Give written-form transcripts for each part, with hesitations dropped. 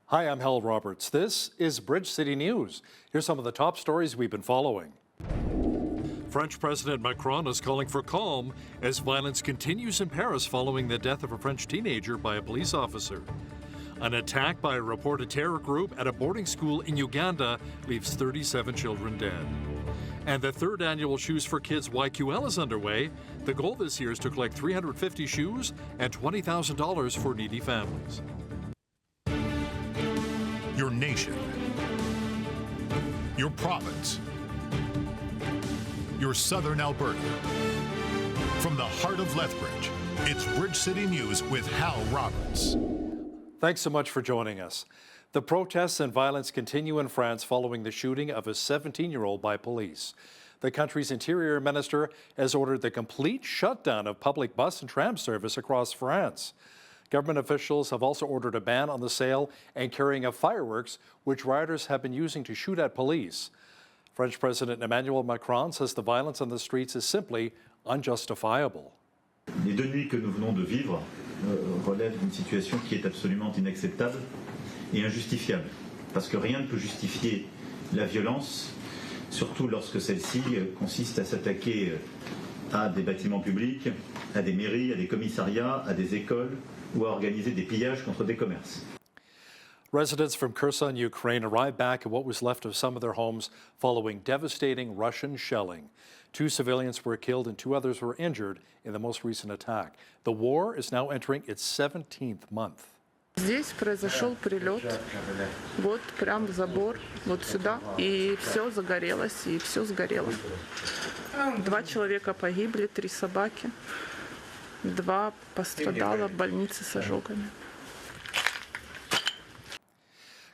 Hi, I'm Hal Roberts. This is Bridge City News. Here's some of the top stories we've been following. French President Macron is calling for calm as violence continues in Paris following the death of a French teenager by a police officer. An attack by a reported terror group at a boarding school in Uganda leaves 37 children dead. And the third annual Shoes for Kids YQL is underway. The goal this year is to collect 350 shoes and $20,000 for needy families. Your nation, your province, your southern Alberta. From the heart of Lethbridge, it's Bridge City News with Hal Roberts. Thanks so much for joining us. The protests and violence continue in France following the shooting of a 17-year-old by police. The country's interior minister has ordered the complete shutdown of public bus and tram service across France. Government officials have also ordered a ban on the sale and carrying of fireworks, which rioters have been using to shoot at police. French President Emmanuel Macron says the violence on the streets is simply unjustifiable. Les 2 nuits que nous venons de vivre relèvent d'une situation qui est absolument inacceptable et injustifiable. Parce que rien ne peut justifier la violence, surtout lorsque celle-ci consiste à s'attaquer à des bâtiments publics, à des mairies, à des commissariats, à des écoles ou à organiser des pillages contre des commerces. Residents from Kherson, Ukraine, arrived back at what was left of some of their homes following devastating Russian shelling. 2 civilians were killed and 2 others were injured in the most recent attack. The war is now entering its 17th month. Здесь произошел прилет, вот прям в забор, вот сюда, и все загорелось, и все сгорело. 2 человека погибли, 3 собаки, 2 пострадало в больнице с ожогами.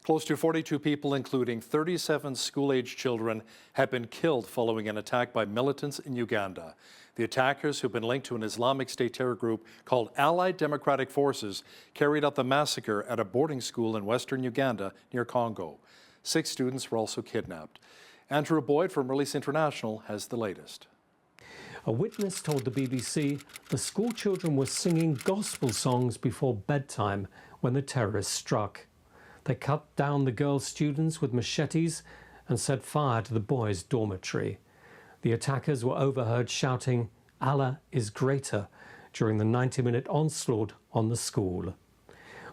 Close to 42 people, including 37 school-aged children, have been killed following an attack by militants in Uganda. The attackers, who've been linked to an Islamic State terror group called Allied Democratic Forces, carried out the massacre at a boarding school in western Uganda near Congo. 6 students were also kidnapped. Andrew Boyd from Release International has the latest. A witness told the BBC the school children were singing gospel songs before bedtime when the terrorists struck. They cut down the girl students with machetes and set fire to the boys' dormitory. The attackers were overheard shouting, "Allah is greater," during the 90-minute onslaught on the school.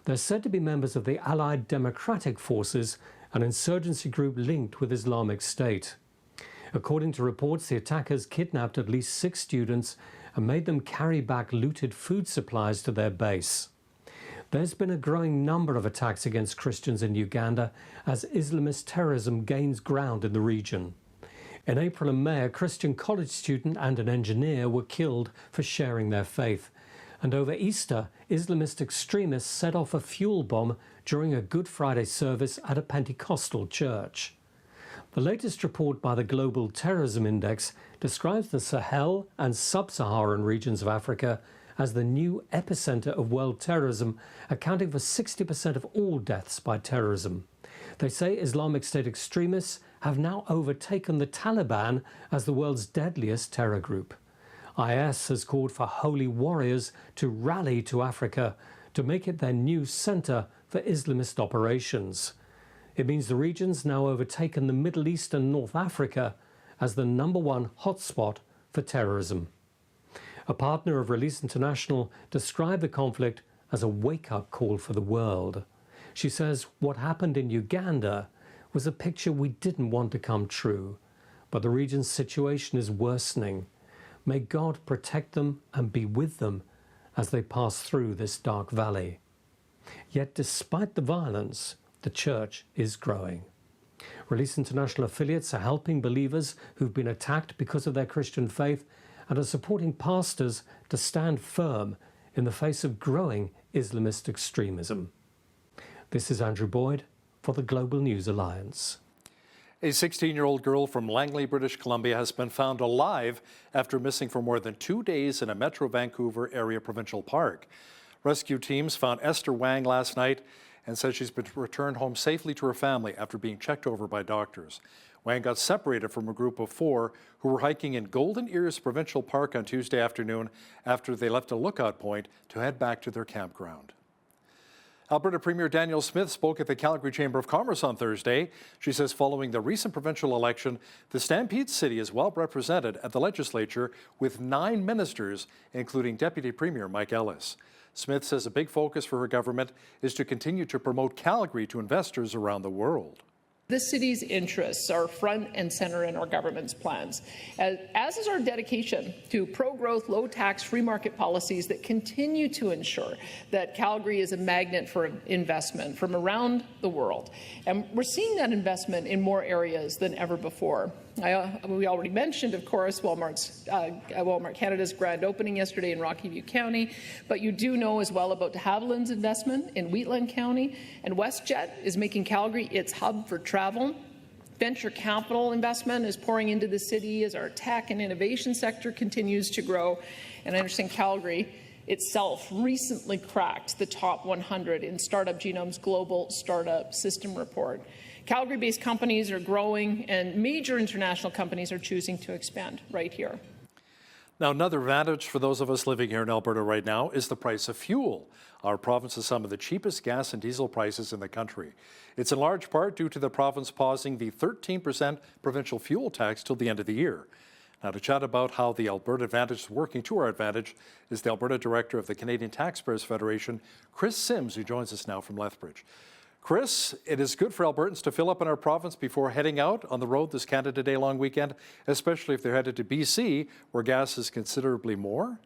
They're said to be members of the Allied Democratic Forces, an insurgency group linked with Islamic State. According to reports, the attackers kidnapped at least 6 students and made them carry back looted food supplies to their base. There's been a growing number of attacks against Christians in Uganda as Islamist terrorism gains ground in the region. In April and May, a Christian college student and an engineer were killed for sharing their faith. And over Easter, Islamist extremists set off a fuel bomb during a Good Friday service at a Pentecostal church. The latest report by the Global Terrorism Index describes the Sahel and sub-Saharan regions of Africa as the new epicenter of world terrorism, accounting for 60% of all deaths by terrorism. They say Islamic State extremists have now overtaken the Taliban as the world's deadliest terror group. IS has called for holy warriors to rally to Africa to make it their new center for Islamist operations. It means the region's now overtaken the Middle East and North Africa as the #1 hotspot for terrorism. A partner of Release International described the conflict as a wake-up call for the world. She says what happened in Uganda was a picture we didn't want to come true, but the region's situation is worsening. May God protect them and be with them as they pass through this dark valley. Yet despite the violence, the church is growing. Release International affiliates are helping believers who've been attacked because of their Christian faith and are supporting pastors to stand firm in the face of growing Islamist extremism. This is Andrew Boyd for the Global News Alliance. A 16-year-old girl from Langley, British Columbia has been found alive after missing for more than 2 days in a Metro Vancouver area provincial park. Rescue teams found Esther Wang last night and said she's been returned home safely to her family after being checked over by doctors. Wang got separated from a group of 4 who were hiking in Golden Ears Provincial Park on Tuesday afternoon after they left a lookout point to head back to their campground. Alberta Premier Danielle Smith spoke at the Calgary Chamber of Commerce on Thursday. She says following the recent provincial election, the Stampede City is well represented at the legislature with 9 ministers, including Deputy Premier Mike Ellis. Smith says a big focus for her government is to continue to promote Calgary to investors around the world. The city's interests are front and center in our government's plans, as is our dedication to pro-growth, low-tax, free market policies that continue to ensure that Calgary is a magnet for investment from around the world. And we're seeing that investment in more areas than ever before. We already mentioned, of course, Walmart Canada's grand opening yesterday in Rocky View County, but you do know as well about de Havilland's investment in Wheatland County, and WestJet is making Calgary its hub for travel. Venture capital investment is pouring into the city as our tech and innovation sector continues to grow, and I understand Calgary itself recently cracked the top 100 in Startup Genome's Global Startup System Report. Calgary-based companies are growing, and major international companies are choosing to expand right here. Now, another advantage for those of us living here in Alberta right now is the price of fuel. Our province has some of the cheapest gas and diesel prices in the country. It's in large part due to the province pausing the 13% provincial fuel tax till the end of the year. Now, to chat about how the Alberta Advantage is working to our advantage is the Alberta Director of the Canadian Taxpayers Federation, Chris Sims, who joins us now from Lethbridge. Chris, it is good for Albertans to fill up in our province before heading out on the road this Canada Day long weekend, especially if they're headed to BC, where gas is considerably more.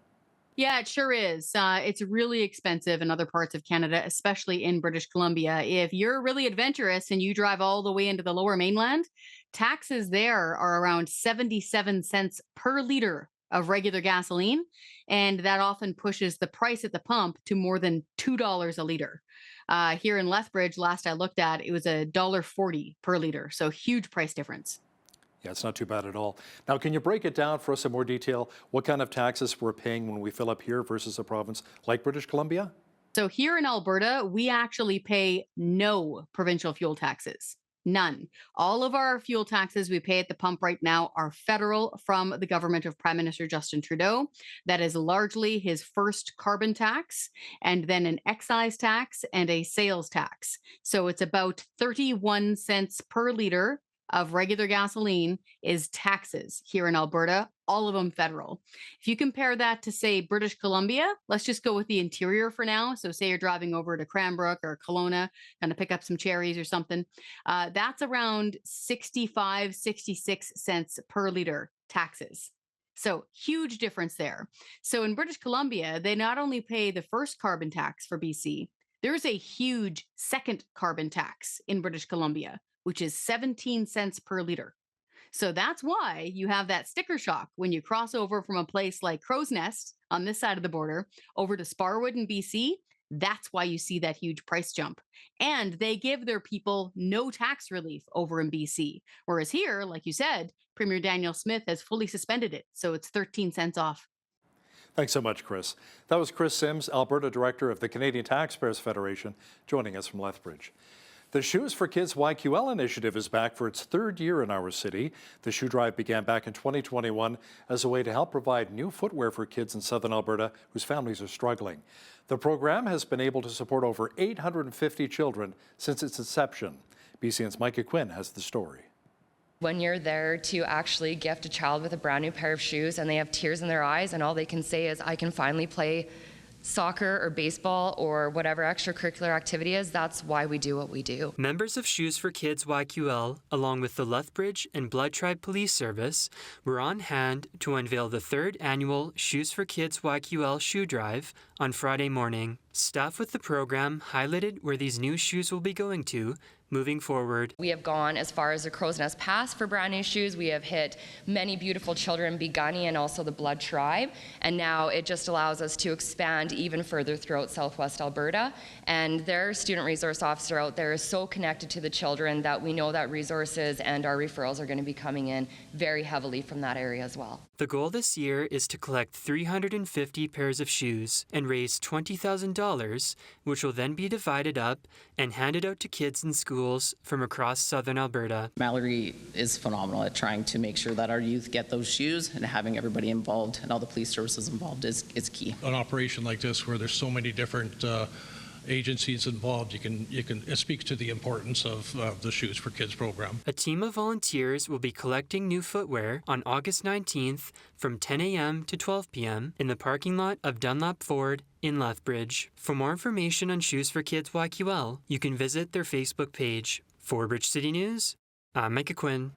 Yeah, it sure is. It's really expensive in other parts of Canada, especially in British Columbia. If you're really adventurous and you drive all the way into the Lower Mainland, taxes there are around 77 cents per litre of regular gasoline, and that often pushes the price at the pump to more than $2 a litre. Here in Lethbridge, last I looked at, it was $1.40 per litre, so huge price difference. Yeah, it's not too bad at all. Now, can you break it down for us in more detail? What kind of taxes we're paying when we fill up here versus a province like British Columbia? So here in Alberta, we actually pay no provincial fuel taxes. None. All of our fuel taxes we pay at the pump right now are federal from the government of Prime Minister Justin Trudeau. That is largely his first carbon tax, and then an excise tax and a sales tax. So it's about 31 cents per litre of regular gasoline is taxes here in Alberta, all of them federal. If you compare that to, say, British Columbia, let's just go with the interior for now. So say you're driving over to Cranbrook or Kelowna, going to pick up some cherries or something. That's around 65, 66 cents per litre taxes. So huge difference there. So in British Columbia, they not only pay the first carbon tax for BC, there's a huge second carbon tax in British Columbia, which is 17 cents per litre. So that's why you have that sticker shock when you cross over from a place like Crow's Nest on this side of the border over to Sparwood in BC. That's why you see that huge price jump. And they give their people no tax relief over in BC. Whereas here, like you said, Premier Danielle Smith has fully suspended it. So it's 13 cents off. Thanks so much, Chris. That was Chris Sims, Alberta Director of the Canadian Taxpayers Federation, joining us from Lethbridge. The Shoes for Kids YQL initiative is back for its third year in our city. The shoe drive began back in 2021 as a way to help provide new footwear for kids in southern Alberta whose families are struggling. The program has been able to support over 850 children since its inception. BCN's Micah Quinn has the story. When you're there to actually gift a child with a brand new pair of shoes and they have tears in their eyes and all they can say is, I can finally play soccer or baseball or whatever extracurricular activity is, that's why we do what we do. Members of Shoes for Kids YQL, along with the Lethbridge and Blood Tribe Police Service, were on hand to unveil the third annual Shoes for Kids YQL shoe drive on Friday morning. Staff with the program highlighted where these new shoes will be going to moving forward. We have gone as far as the Crow's Nest Pass for brand new shoes. We have hit many beautiful children, Begunny and also the Blood Tribe. And now it just allows us to expand even further throughout Southwest Alberta. And their student resource officer out there is so connected to the children that we know that resources and our referrals are going to be coming in very heavily from that area as well. The goal this year is to collect 350 pairs of shoes and raise $20,000, which will then be divided up and handed out to kids in schools from across southern Alberta. Mallory is phenomenal at trying to make sure that our youth get those shoes, and having everybody involved and all the police services involved is key. An operation like this where there's so many different agencies involved, it speaks to the importance of the Shoes for Kids program. A team of volunteers will be collecting new footwear on August 19th from 10 a.m. to 12 p.m. in the parking lot of Dunlap Ford in Lethbridge. For more information on Shoes for Kids YQL, you can visit their Facebook page. For Bridge City News, I'm Micah Quinn.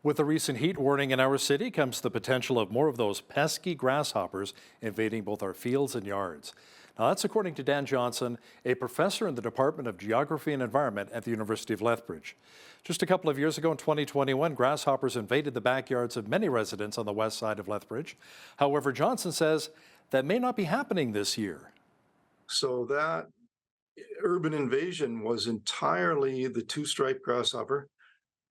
With the recent heat warning in our city comes the potential of more of those pesky grasshoppers invading both our fields and yards. Now, that's according to Dan Johnson, a professor in the Department of Geography and Environment at the University of Lethbridge. Just a couple of years ago in 2021, grasshoppers invaded the backyards of many residents on the west side of Lethbridge. However, Johnson says that may not be happening this year. So that urban invasion was entirely the two-striped grasshopper,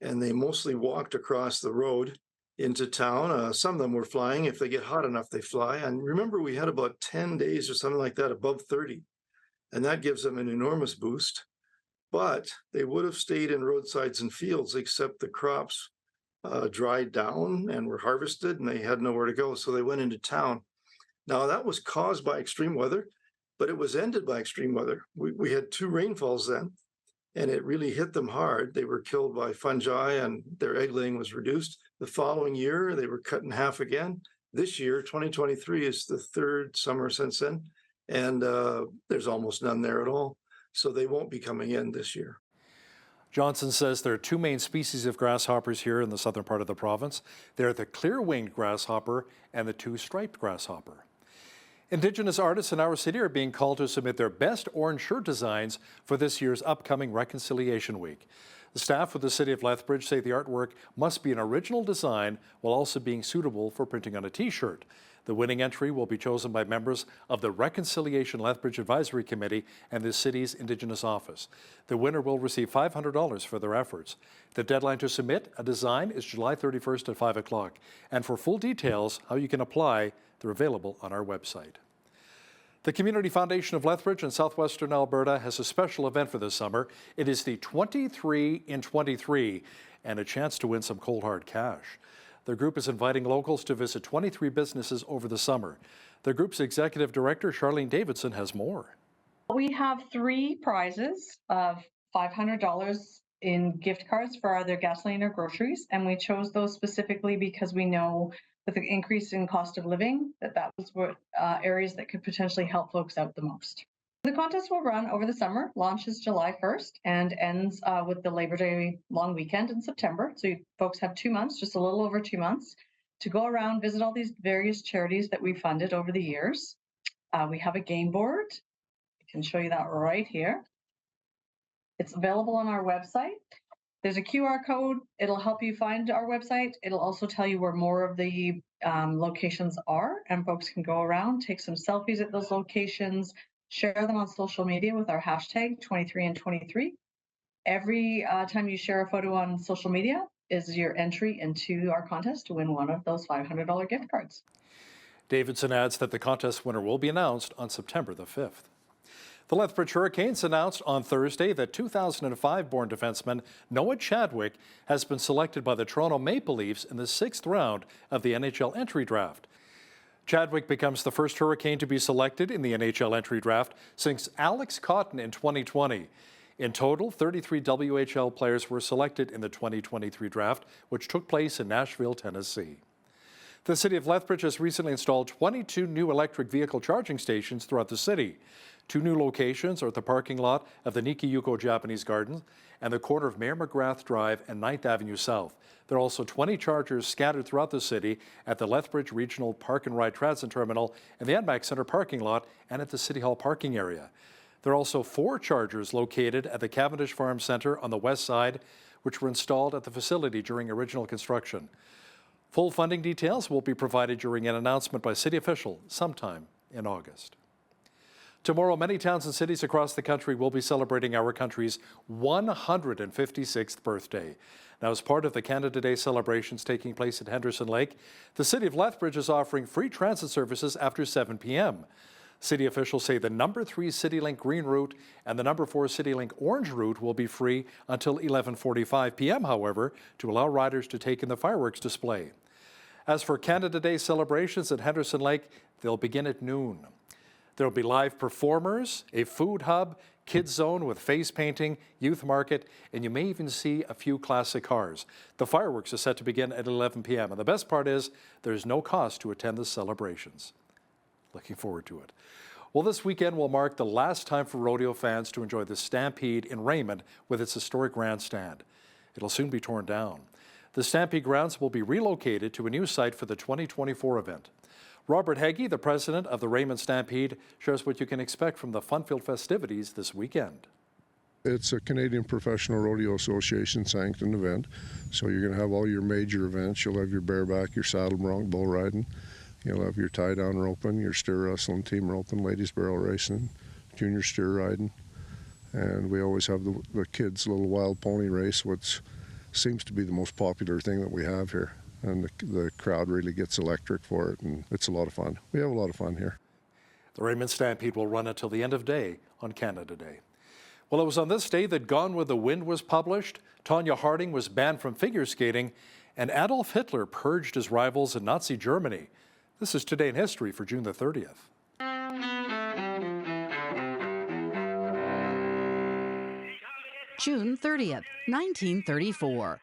and they mostly walked across the road into town. Some of them were flying. If they get hot enough, they fly. And remember, we had about 10 days or something like that above 30, and that gives them an enormous boost. But they would have stayed in roadsides and fields, except the crops dried down and were harvested, and they had nowhere to go, so they went into town. Now, that was caused by extreme weather, but it was ended by extreme weather. We had 2 rainfalls then, and it really hit them hard. They were killed by fungi, and their egg laying was reduced. The following year, they were cut in half again. This year, 2023, is the 3rd summer since then, and there's almost none there at all. So they won't be coming in this year. Johnson says there are 2 main species of grasshoppers here in the southern part of the province. They're the clear-winged grasshopper and the two-striped grasshopper. Indigenous artists in our city are being called to submit their best orange shirt designs for this year's upcoming Reconciliation Week. The staff with the City of Lethbridge say the artwork must be an original design while also being suitable for printing on a t-shirt. The winning entry will be chosen by members of the Reconciliation Lethbridge Advisory Committee and the city's Indigenous Office. The winner will receive $500 for their efforts. The deadline to submit a design is July 31st at 5 o'clock. And for full details how you can apply, they're available on our website. The Community Foundation of Lethbridge in southwestern Alberta has a special event for this summer. It is the 23 in 23 and a chance to win some cold hard cash. The group is inviting locals to visit 23 businesses over the summer. The group's executive director, Charlene Davidson, has more. We have 3 prizes of $500 in gift cards for either gasoline or groceries, and we chose those specifically because we know with the increase in cost of living that was what areas that could potentially help folks out the most. The contest will run over the summer, launches July 1st, and ends with the Labor Day long weekend in September. So folks have 2 months, just a little over 2 months, to go around, visit all these various charities that we've funded over the years. We have a game board. I can show you that right here. It's available on our website. There's a QR code. It'll help you find our website. It'll also tell you where more of the locations are, and folks can go around, take some selfies at those locations, share them on social media with our hashtag 23 and 23. Every time you share a photo on social media is your entry into our contest to win one of those $500 gift cards. Davidson adds that the contest winner will be announced on September the 5th. The Lethbridge Hurricanes announced on Thursday that 2005-born defenseman Noah Chadwick has been selected by the Toronto Maple Leafs in the 6th round of the NHL entry draft. Chadwick becomes the first Hurricane to be selected in the NHL entry draft since Alex Cotton in 2020. In total, 33 WHL players were selected in the 2023 draft, which took place in Nashville, Tennessee. The City of Lethbridge has recently installed 22 new electric vehicle charging stations throughout the city. 2 new locations are at the parking lot of the Nikiyuko Japanese Garden and the corner of Mayor McGrath Drive and 9th Avenue South. There are also 20 chargers scattered throughout the city at the Lethbridge Regional Park and Ride Transit Terminal and the NMAX Center parking lot and at the City Hall parking area. There are also 4 chargers located at the Cavendish Farm Center on the west side, which were installed at the facility during original construction. Full funding details will be provided during an announcement by city official sometime in August. Tomorrow, many towns and cities across the country will be celebrating our country's 156th birthday. Now, as part of the Canada Day celebrations taking place at Henderson Lake, the City of Lethbridge is offering free transit services after 7 p.m. City officials say the number 3 CityLink Green route and the number 4 CityLink Orange route will be free until 11:45 p.m., however, to allow riders to take in the fireworks display. As for Canada Day celebrations at Henderson Lake, they'll begin at noon. There'll be live performers, a food hub, kids zone with face painting, youth market, and you may even see a few classic cars. The fireworks are set to begin at 11 p.m. And the best part is there's no cost to attend the celebrations. Looking forward to it. Well, this weekend will mark the last time for rodeo fans to enjoy the Stampede in Raymond with its historic grandstand. It'll soon be torn down. The Stampede grounds will be relocated to a new site for the 2024 event. Robert Heggie, the president of the Raymond Stampede, shares what you can expect from the fun-filled festivities this weekend. It's a Canadian Professional Rodeo Association sanctioned event, so you're going to have all your major events. You'll have your bareback, your saddle bronc, bull riding. You'll have your tie-down roping, your steer wrestling, team roping, ladies barrel racing, junior steer riding. And we always have the kids' little wild pony race, which seems to be the most popular thing that we have here. And the crowd really gets electric for it, and it's a lot of fun. We have a lot of fun here. The Raymond Stampede will run until the end of day on Canada Day. Well, it was on this day that Gone with the Wind was published, Tonya Harding was banned from figure skating, and Adolf Hitler purged his rivals in Nazi Germany. This is Today in History for June the 30th. June 30th, 1934.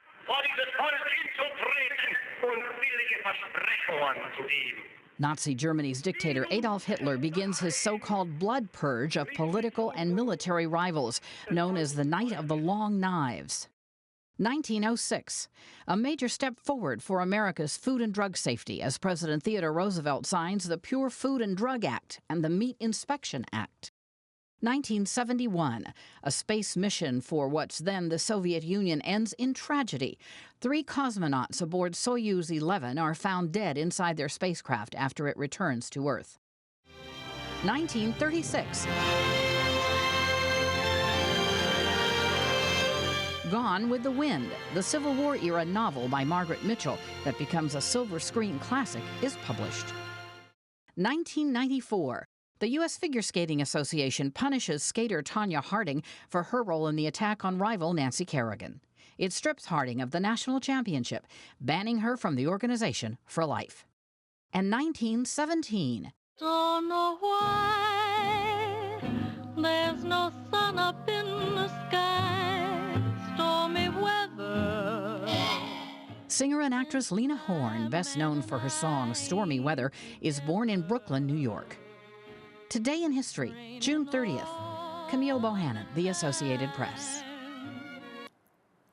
Nazi Germany's dictator Adolf Hitler begins his so-called blood purge of political and military rivals, known as the Night of the Long Knives. 1906, a major step forward for America's food and drug safety as President Theodore Roosevelt signs the Pure Food and Drug Act and the Meat Inspection Act. 1971, a space mission for what's then the Soviet Union ends in tragedy. 3 cosmonauts aboard Soyuz 11 are found dead inside their spacecraft after it returns to Earth. 1936. Gone with the Wind, the Civil War-era novel by Margaret Mitchell that becomes a silver screen classic, is published. 1994. The U.S. Figure Skating Association punishes skater Tonya Harding for her role in the attack on rival Nancy Kerrigan. It strips Harding of the national championship, banning her from the organization for life. And 1917. Don't know why there's no sun up in the sky, stormy weather. Singer and actress Lena Horne, best known for her song Stormy Weather, is born in Brooklyn, New York. Today in History, June 30th. Camille Bohannon, The Associated Press.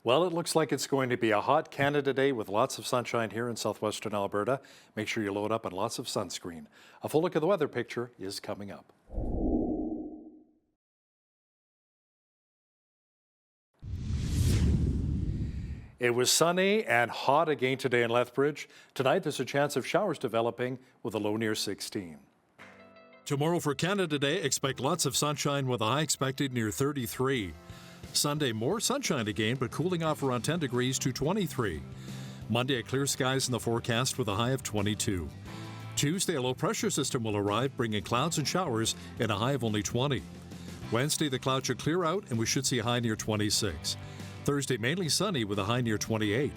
Well, it looks like it's going to be a hot Canada Day with lots of sunshine here in southwestern Alberta. Make sure you load up on lots of sunscreen. A full look at the weather picture is coming up. It was sunny and hot again today in Lethbridge. Tonight, there's a chance of showers developing with a low near 16. Tomorrow for Canada Day, expect lots of sunshine with a high expected near 33. Sunday, more sunshine again, but cooling off around 10 degrees to 23. Monday, clear skies in the forecast with a high of 22. Tuesday, a low pressure system will arrive, bringing clouds and showers and a high of only 20. Wednesday, the clouds should clear out and we should see a high near 26. Thursday, mainly sunny with a high near 28.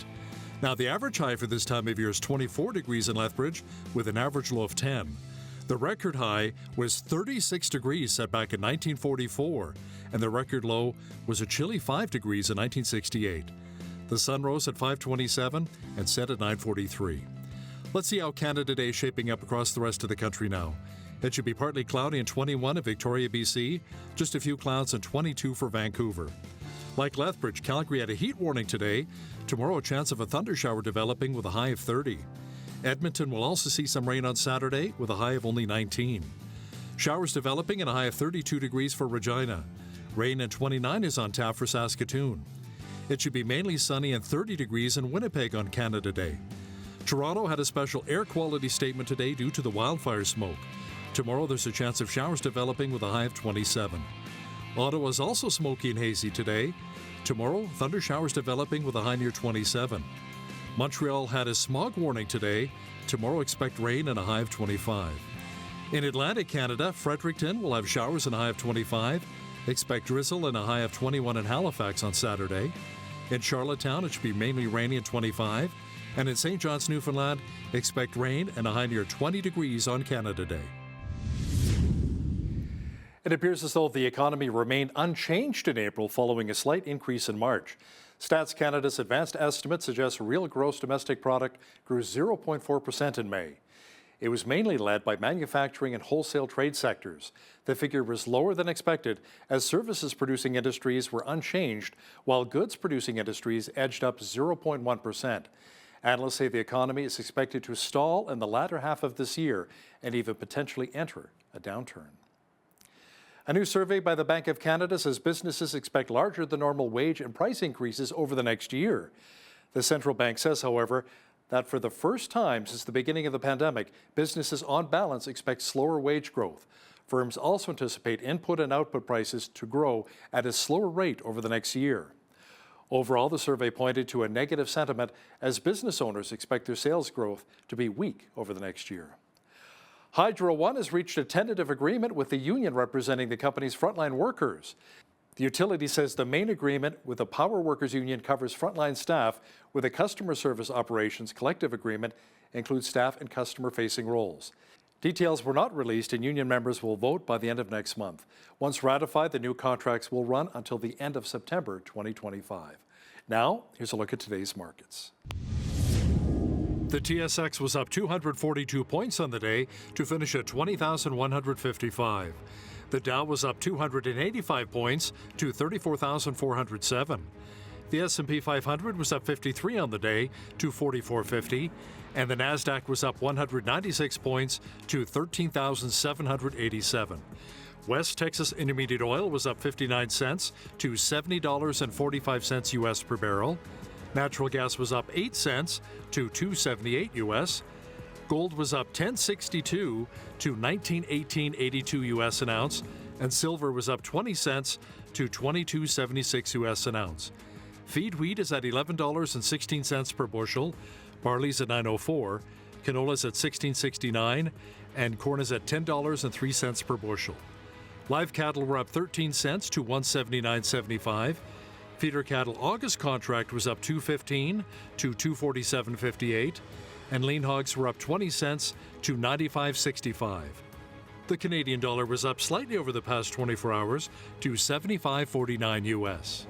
Now, the average high for this time of year is 24 degrees in Lethbridge with an average low of 10. The record high was 36 degrees set back in 1944, and the record low was a chilly 5 degrees in 1968. The sun rose at 5:27 and set at 9:43. Let's see how Canada Day is shaping up across the rest of the country now. It should be partly cloudy and 21 in Victoria, BC, just a few clouds and 22 for Vancouver. Like Lethbridge, Calgary had a heat warning today. Tomorrow, a chance of a thundershower developing with a high of 30. Edmonton will also see some rain on Saturday with a high of only 19. Showers developing and a high of 32 degrees for Regina. Rain and 29 is on tap for Saskatoon. It should be mainly sunny and 30 degrees in Winnipeg on Canada Day. Toronto had a special air quality statement today due to the wildfire smoke. Tomorrow there's a chance of showers developing with a high of 27. Ottawa is also smoky and hazy today. Tomorrow, thunder showers developing with a high near 27. Montreal had a smog warning today. Tomorrow, expect rain and a high of 25. In Atlantic Canada, Fredericton will have showers and a high of 25. Expect drizzle and a high of 21 in Halifax on Saturday. In Charlottetown, it should be mainly rainy at 25. And in St. John's, Newfoundland, expect rain and a high near 20 degrees on Canada Day. It appears as though the economy remained unchanged in April following a slight increase in March. Stats Canada's advanced estimate suggests real gross domestic product grew 0.4% in May. It was mainly led by manufacturing and wholesale trade sectors. The figure was lower than expected as services-producing industries were unchanged, while goods-producing industries edged up 0.1%. Analysts say the economy is expected to stall in the latter half of this year and even potentially enter a downturn. A new survey by the Bank of Canada says businesses expect larger than normal wage and price increases over the next year. The central bank says, however, that for the first time since the beginning of the pandemic, businesses on balance expect slower wage growth. Firms also anticipate input and output prices to grow at a slower rate over the next year. Overall, the survey pointed to a negative sentiment as business owners expect their sales growth to be weak over the next year. Hydro One has reached a tentative agreement with the union representing the company's frontline workers. The utility says the main agreement with the Power Workers Union covers frontline staff, with a customer service operations collective agreement includes staff and customer-facing roles. Details were not released and union members will vote by the end of next month. Once ratified, the new contracts will run until the end of September 2025. Now, here's a look at today's markets. The TSX was up 242 points on the day to finish at 20,155. The Dow was up 285 points to 34,407. The S&P 500 was up 53 on the day to 4450, and the Nasdaq was up 196 points to 13,787. West Texas Intermediate Oil was up 59 cents to $70.45 US per barrel. Natural gas was up 8 cents to $2.78 US. Gold was up 10.62 to 19.1882 US an ounce, and silver was up 20 cents to 22.76 US an ounce. Feed wheat is at $11.16 per bushel, barley's at $9.04, canola's at $16.69, and corn is at $10.03 per bushel. Live cattle were up 13 cents to $179.75. Feeder cattle August contract was up $2.15 to $247.58, and lean hogs were up 20 cents to $95.65. The Canadian dollar was up slightly over the past 24 hours to 75.49 US.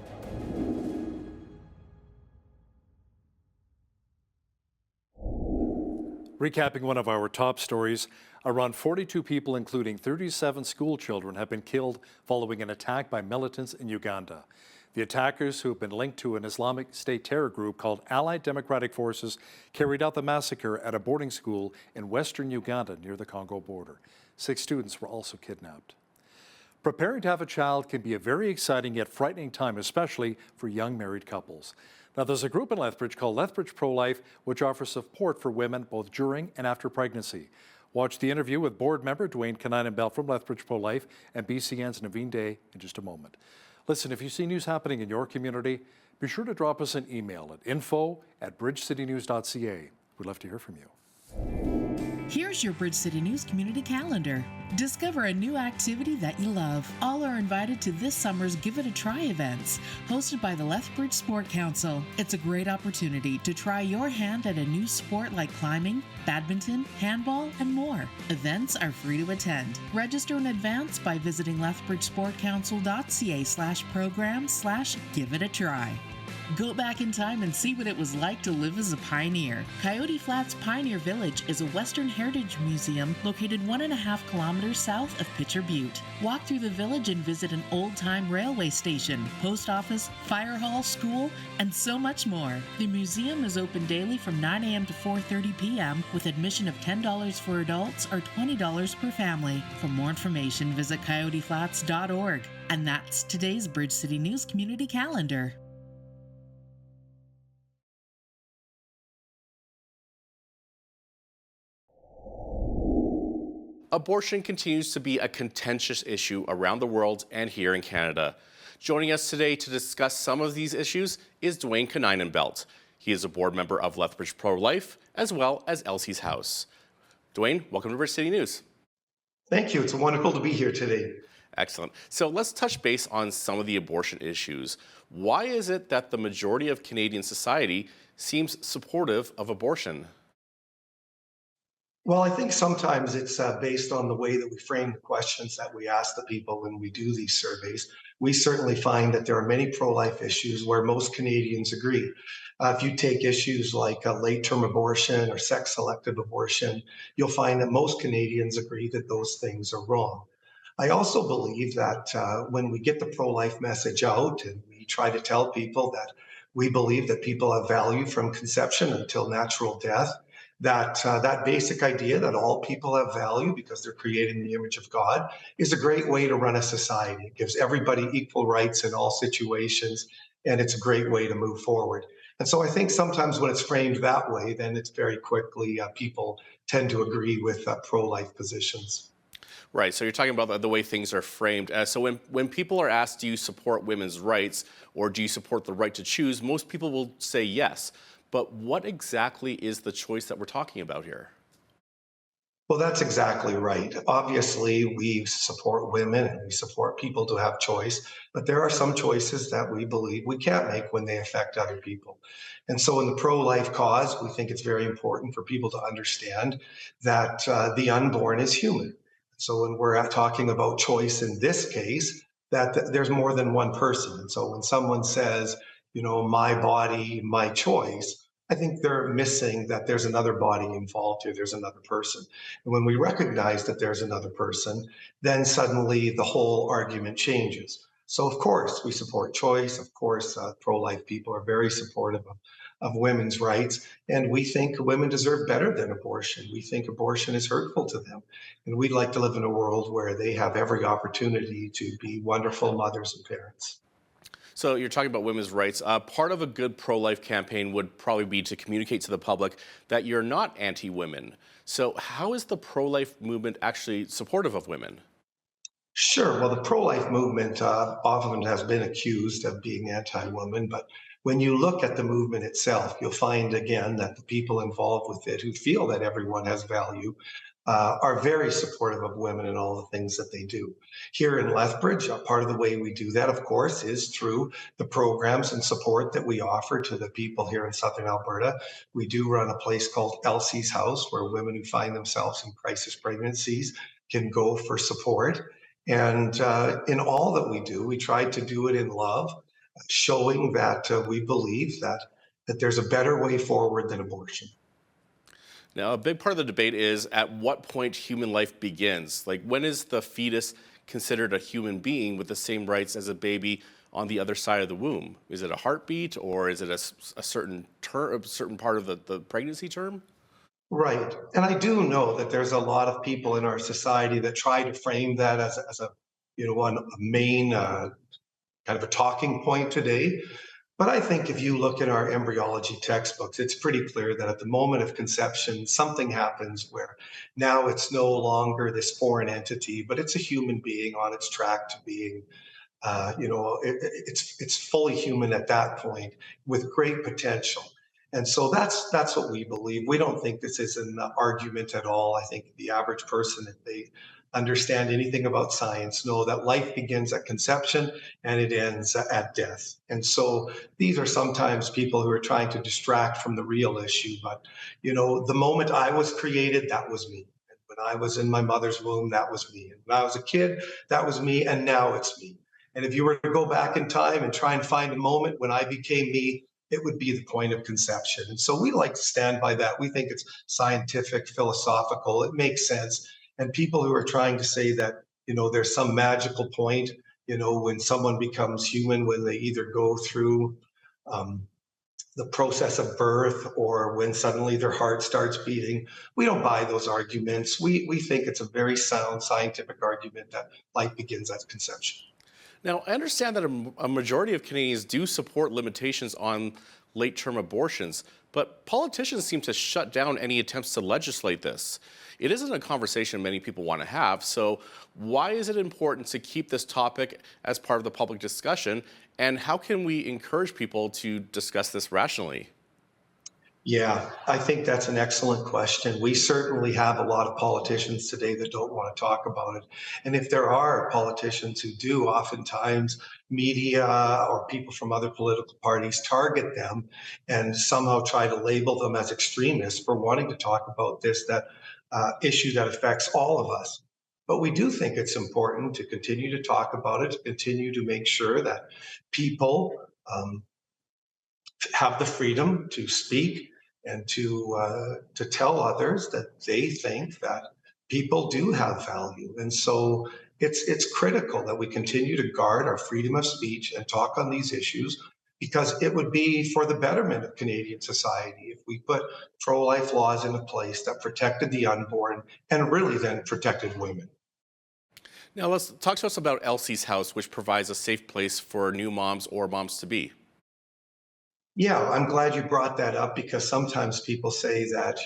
Recapping one of our top stories, around 42 people, including 37 school children, have been killed following an attack by militants in Uganda. The attackers, who have been linked to an Islamic State terror group called Allied Democratic Forces, carried out the massacre at a boarding school in western Uganda near the Congo border. 6 students were also kidnapped. Preparing to have a child can be a very exciting yet frightening time, especially for young married couples. Now, there's a group in Lethbridge called Lethbridge Pro-Life, which offers support for women both during and after pregnancy. Watch the interview with board member Dwayne Canine-Bell from Lethbridge Pro-Life and BCN's Naveen Day in just a moment. Listen, if you see news happening in your community, be sure to drop us an email at info@bridgecitynews.ca. We'd love to hear from you. Here's your Bridge City News community calendar. Discover a new activity that you love. All are invited to this summer's Give It a Try events, hosted by the Lethbridge Sport Council. It's a great opportunity to try your hand at a new sport like climbing, badminton, handball, and more. Events are free to attend. Register in advance by visiting lethbridgesportcouncil.ca/program/give-it-a-try. Go back in time and see what it was like to live as a pioneer. Coyote Flats Pioneer Village is a Western heritage museum located 1.5 kilometers south of Pitcher Butte. Walk through the village and visit an old-time railway station, post office, fire hall, school, and so much more. The museum is open daily from 9 a.m. to 4:30 p.m. with admission of $10 for adults or $20 per family. For more information, visit coyoteflats.org. And that's today's Bridge City News Community Calendar. Abortion continues to be a contentious issue around the world and here in Canada. Joining us today to discuss some of these issues is Dwayne Canine-Bell. He is a board member of Lethbridge Pro-Life as well as Elsie's House. Dwayne, welcome to Bridge City News. Thank you. It's wonderful to be here today. Excellent. So let's touch base on some of the abortion issues. Why is it that the majority of Canadian society seems supportive of abortion? Well, I think sometimes it's based on the way that we frame the questions that we ask the people when we do these surveys. We certainly find that there are many pro-life issues where most Canadians agree. If you take issues like late-term abortion or sex-selective abortion, you'll find that most Canadians agree that those things are wrong. I also believe that when we get the pro-life message out and we try to tell people that we believe that people have value from conception until natural death, that basic idea that all people have value because they're created in the image of God is a great way to run a society. It gives everybody equal rights in all situations, and it's a great way to move forward. And so I think sometimes when it's framed that way, then it's very quickly people tend to agree with pro-life positions. Right. So you're talking about the way things are framed. So when people are asked, do you support women's rights or do you support the right to choose? Most people will say yes. But what exactly is the choice that we're talking about here? Well, that's exactly right. Obviously, we support women and we support people to have choice, but there are some choices that we believe we can't make when they affect other people. And so, in the pro life cause, we think it's very important for people to understand that the unborn is human. So, when we're talking about choice in this case, that there's more than one person. And so, when someone says, you know, my body, my choice, I think they're missing that there's another body involved here, there's another person. And when we recognize that there's another person, then suddenly the whole argument changes. So, of course, we support choice. Of course, pro life people are very supportive of women's rights. And we think women deserve better than abortion. We think abortion is hurtful to them. And we'd like to live in a world where they have every opportunity to be wonderful mothers and parents. So you're talking about women's rights. Part of a good pro-life campaign would probably be to communicate to the public that you're not anti-women. So how is the pro-life movement actually supportive of women? Sure. Well, the pro-life movement often has been accused of being anti-woman, but when you look at the movement itself, you'll find again that the people involved with it who feel that everyone has value are very supportive of women and all the things that they do. Here in Lethbridge, part of the way we do that, of course, is through the programs and support that we offer to the people here in Southern Alberta. We do run a place called Elsie's House, where women who find themselves in crisis pregnancies can go for support. And in all that we do, we try to do it in love, showing that we believe that there's a better way forward than abortion. Now, a big part of the debate is at what point human life begins. Like, when is the fetus considered a human being with the same rights as a baby on the other side of the womb? Is it a heartbeat, or is it a certain term, a certain part of the pregnancy term? Right. And I do know that there's a lot of people in our society that try to frame that as a a main kind of a talking point today. But I think if you look at our embryology textbooks, it's pretty clear that at the moment of conception, something happens where now it's no longer this foreign entity, but it's a human being on its track to being, it's fully human at that point with great potential. And so that's what we believe. We don't think this is an argument at all. I think the average person, if they understand anything about science, know that life begins at conception and it ends at death. And so these are sometimes people who are trying to distract from the real issue. But, the moment I was created, that was me. And when I was in my mother's womb, that was me. And when I was a kid, that was me. And now it's me. And if you were to go back in time and try and find a moment when I became me, it would be the point of conception. And so we like to stand by that. We think it's scientific, philosophical, it makes sense. And people who are trying to say that, there's some magical point, when someone becomes human, when they either go through the process of birth or when suddenly their heart starts beating, we don't buy those arguments. We think it's a very sound scientific argument that life begins at conception. Now, I understand that a majority of Canadians do support limitations on late-term abortions, but politicians seem to shut down any attempts to legislate this. It isn't a conversation many people want to have, so why is it important to keep this topic as part of the public discussion, and how can we encourage people to discuss this rationally? Yeah, I think that's an excellent question. We certainly have a lot of politicians today that don't want to talk about it. And if there are politicians who do, oftentimes media or people from other political parties target them and somehow try to label them as extremists for wanting to talk about this that issue that affects all of us. But we do think it's important to continue to talk about it, to continue to make sure that people have the freedom to speak and to tell others that they think that people do have value. And so it's critical that we continue to guard our freedom of speech and talk on these issues, because it would be for the betterment of Canadian society if we put pro-life laws into place that protected the unborn and really then protected women. Now let's talk to us about Elsie's House, which provides a safe place for new moms or moms-to-be. Yeah, I'm glad you brought that up, because sometimes people say that,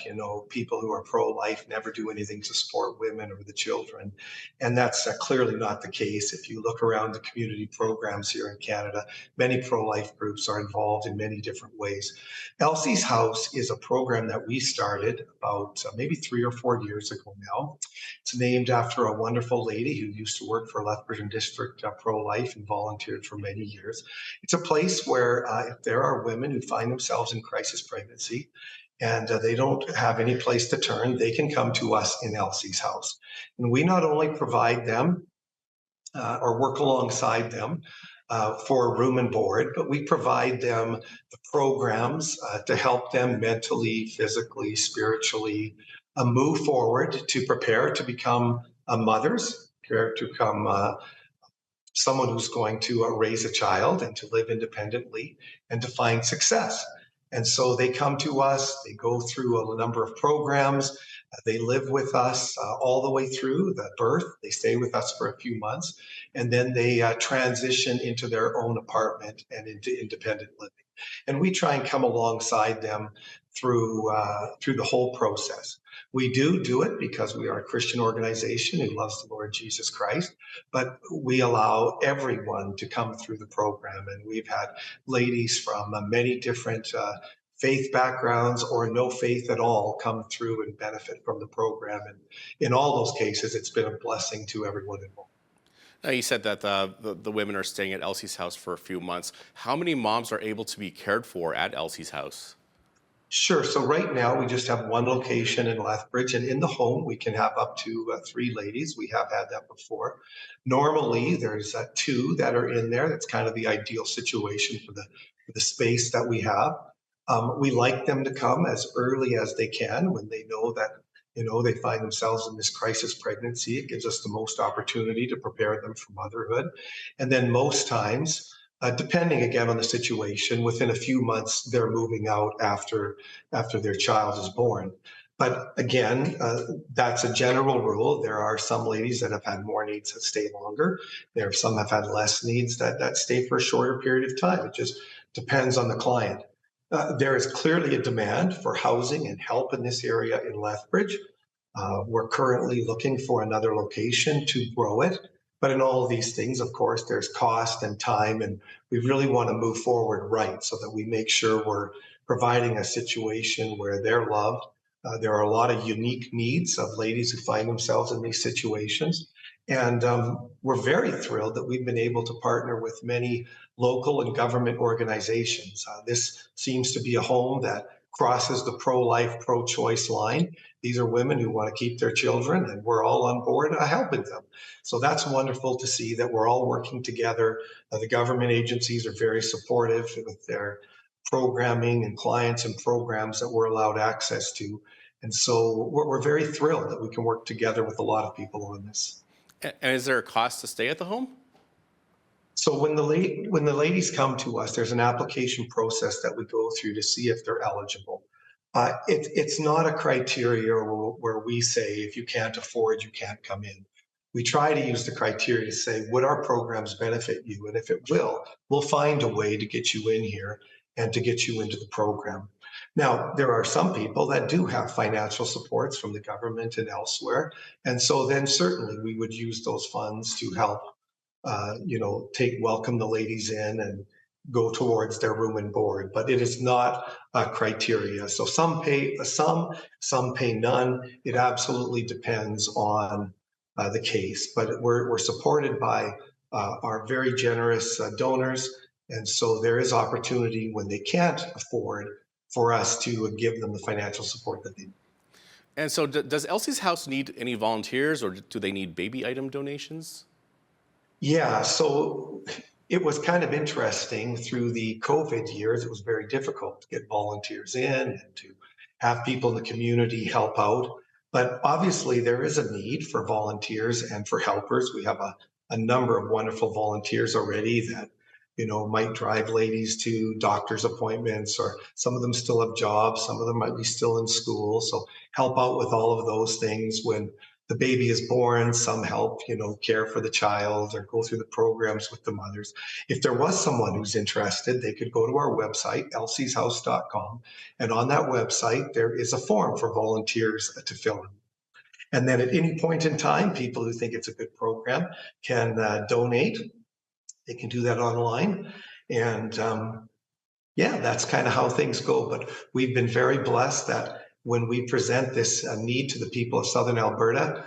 people who are pro-life never do anything to support women or the children. And that's clearly not the case. If you look around the community programs here in Canada, many pro-life groups are involved in many different ways. Elsie's House is a program that we started about maybe 3 or 4 years ago now. It's named after a wonderful lady who used to work for Lethbridge District Pro-Life and volunteered for many years. It's a place where if there are women who find themselves in crisis pregnancy and they don't have any place to turn, they can come to us in Elsie's House. And we not only provide them or work alongside them for room and board, but we provide them the programs to help them mentally, physically, spiritually move forward, to prepare to become mothers, prepare to become someone who's going to raise a child and to live independently and to find success. And so they come to us, they go through a number of programs, they live with us all the way through the birth, they stay with us for a few months, and then they transition into their own apartment and into independent living. And we try and come alongside them through the whole process. We do it because we are a Christian organization who loves the Lord Jesus Christ, but we allow everyone to come through the program. And we've had ladies from many different faith backgrounds or no faith at all come through and benefit from the program. And in all those cases, it's been a blessing to everyone involved. Now, you said that the women are staying at Elsie's House for a few months. How many moms are able to be cared for at Elsie's House? Sure. So right now we just have one location in Lethbridge, and in the home we can have up to 3 ladies. We have had that before. Normally there's 2 that are in there. That's kind of the ideal situation for the space that we have. We like them to come as early as they can when they know that they find themselves in this crisis pregnancy. It gives us the most opportunity to prepare them for motherhood. And then most times, depending again on the situation, within a few months, they're moving out after their child is born. But again, that's a general rule. There are some ladies that have had more needs that stay longer. There are some that have had less needs that stay for a shorter period of time. It just depends on the client. There is clearly a demand for housing and help in this area in Lethbridge. We're currently looking for another location to grow it. But in all of these things, of course, there's cost and time, and we really want to move forward right so that we make sure we're providing a situation where they're loved. There are a lot of unique needs of ladies who find themselves in these situations. And we're very thrilled that we've been able to partner with many local and government organizations. This seems to be a home that crosses the pro-life, pro-choice line. These are women who want to keep their children, and we're all on board helping them. So that's wonderful to see that we're all working together. The government agencies are very supportive with their programming and clients and programs that we're allowed access to. And so we're very thrilled that we can work together with a lot of people on this. And is there a cost to stay at the home? So when the ladies come to us, there's an application process that we go through to see if they're eligible. It's not a criteria where we say if you can't afford, you can't come in. We try to use the criteria to say, would our programs benefit you? And if it will, we'll find a way to get you in here and to get you into the program. Now, there are some people that do have financial supports from the government and elsewhere. And so then certainly we would use those funds to help welcome the ladies in and go towards their room and board, but it is not a criteria. So some pay some pay none. It absolutely depends on the case, but we're supported by our very generous donors, and so there is opportunity when they can't afford for us to give them the financial support that they need. And so does Elsie's House need any volunteers, or do they need baby item donations? Yeah, so it was kind of interesting through the COVID years. It was very difficult to get volunteers in and to have people in the community help out. But obviously, there is a need for volunteers and for helpers. We have a number of wonderful volunteers already that, might drive ladies to doctor's appointments, or some of them still have jobs, some of them might be still in school. So help out with all of those things when the baby is born. Some help, care for the child or go through the programs with the mothers. If there was someone who's interested, they could go to our website, elsieshouse.com. And on that website, there is a form for volunteers to fill in. And then at any point in time, people who think it's a good program can donate. They can do that online. And yeah, that's kind of how things go. But we've been very blessed that when we present this need to the people of Southern Alberta,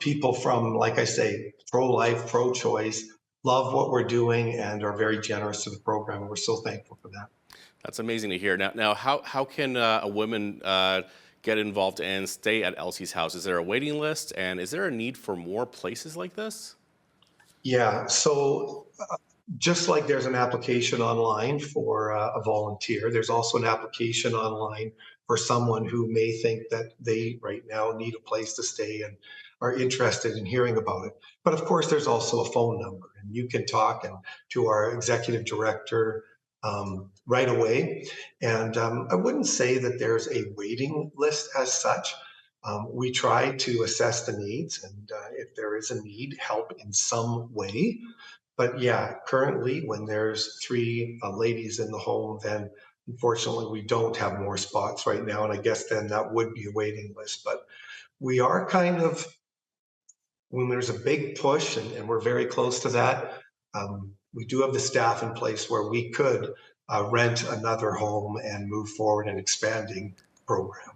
people from, like I say, pro-life, pro-choice, love what we're doing and are very generous to the program. And we're so thankful for that. That's amazing to hear. Now, how can a woman get involved and stay at Elsie's House? Is there a waiting list, and is there a need for more places like this? Yeah, so just like there's an application online for a volunteer, there's also an application online for someone who may think that they right now need a place to stay and are interested in hearing about it. But of course, there's also a phone number, and you can talk to our executive director right away. And I wouldn't say that there's a waiting list as such. We try to assess the needs, and if there is a need, help in some way. But yeah, currently, when there's 3 ladies in the home, then unfortunately we don't have more spots right now. And I guess then that would be a waiting list. But we are kind of, when there's a big push, and we're very close to that, we do have the staff in place where we could rent another home and move forward in expanding the program.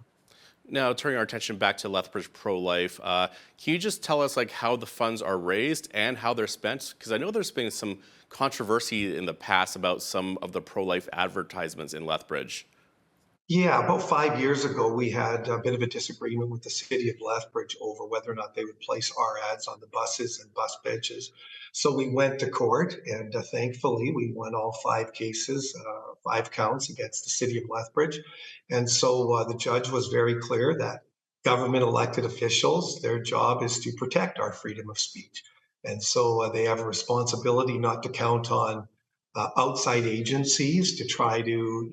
Now, turning our attention back to Lethbridge Pro-Life, can you just tell us how the funds are raised and how they're spent? Because I know there's been some controversy in the past about some of the pro-life advertisements in Lethbridge. Yeah, about 5 years ago, we had a bit of a disagreement with the city of Lethbridge over whether or not they would place our ads on the buses and bus benches. So we went to court, and thankfully, we won all 5 cases, 5 counts against the city of Lethbridge. And so the judge was very clear that government elected officials, their job is to protect our freedom of speech. And so they have a responsibility not to count on outside agencies to try to,